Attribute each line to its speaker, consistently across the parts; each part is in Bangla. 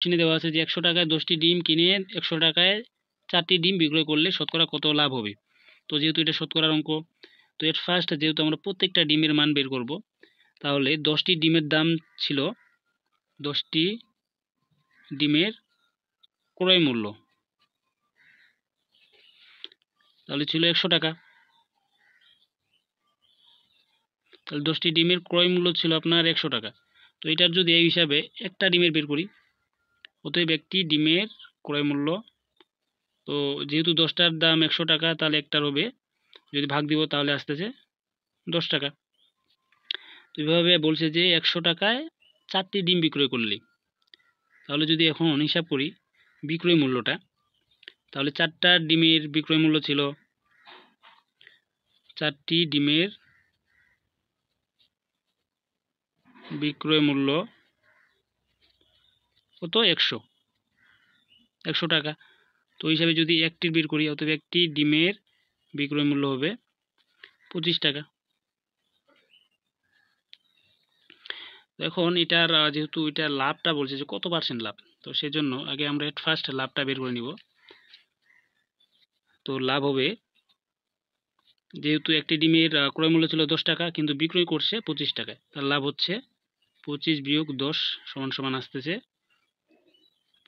Speaker 1: কোশ্চেনে দেওয়া আছে যে 100 টাকায় 10টি ডিম কিনে 100 টাকায় 4টি ডিম বিক্রয় করলে শতকরা কত লাভ হবে। তো যেহেতু এটা শতকরার অঙ্ক, তো এট ফার্স্ট যেহেতু আমরা প্রত্যেকটা ডিমের মান বের করব, তাহলে 10টি ডিমের দাম ছিল 10টি ডিমের ক্রয় মূল্য তাহলে ছিল 100 টাকা। তাহলে 10টি ডিমের ক্রয় মূল্য ছিল আপনার 100 টাকা। তো এটার যদি এই হিসাবে একটা ডিমের বের করি, অতএব একটি ডিমের ক্রয় মূল্য, তো যেহেতু 10টার দাম 100 টাকা তাহলে একটার হবে, যদি ভাগ দিব তাহলে আসতেছে 10 টাকা। তো এইভাবে বলছে যে 100 টাকায় 4টি ডিম বিক্রয় করলে, তাহলে যদি এখন হিসাব করি বিক্রয় মূল্যটা, তাহলে 4টা ডিমের বিক্রয় মূল্য ছিল, 4টি ডিমের বিক্রয় মূল্য কত, 100 টাকা। তো হিসাবে যদি একটির বের করি, অতএব একটি ডিমের বিক্রয় মূল্য হবে 25 টাকা। এখন এটার যেহেতু এটা লাভটা বলছে যে কত পার্সেন্ট লাভ, তো সেজন্য আগে আমরা এট ফার্স্ট লাভটা বের করে নিব। তো লাভ হবে, যেহেতু একটি ডিমের ক্রয় মূল্য ছিল 10 টাকা কিন্তু বিক্রয় করছে 25 টাকায়, তার লাভ হচ্ছে 25 বিয়োগ 10 সমান সমান আসতেছে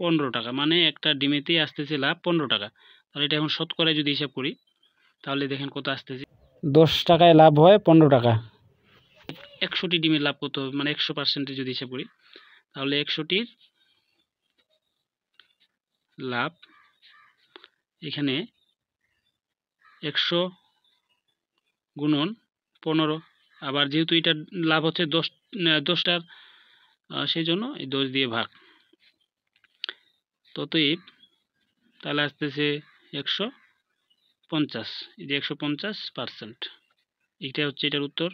Speaker 1: 15 টাকা, মানে একটা ডিমেতেই আসতেছে লাভ 15 টাকা। তাহলে এটা এখন শতকরায় যদি হিসাব করি, তাহলে দেখেন কত আসতেছে, 10 টাকায় লাভ হয় 15 টাকা। 100টি ডিমের লাভ কত হবে, মানে 100% যদি হিসাব করি, তাহলে 100টির লাভ এখানে 100 গুণন 15, আবার যেহেতু এটা লাভ হচ্ছে 10টার, সেই জন্য এই 10 দিয়ে ভাগ, ততএব তাহলে আসতেছে 150, এই যে 150%, এইটা হচ্ছে এটার উত্তর।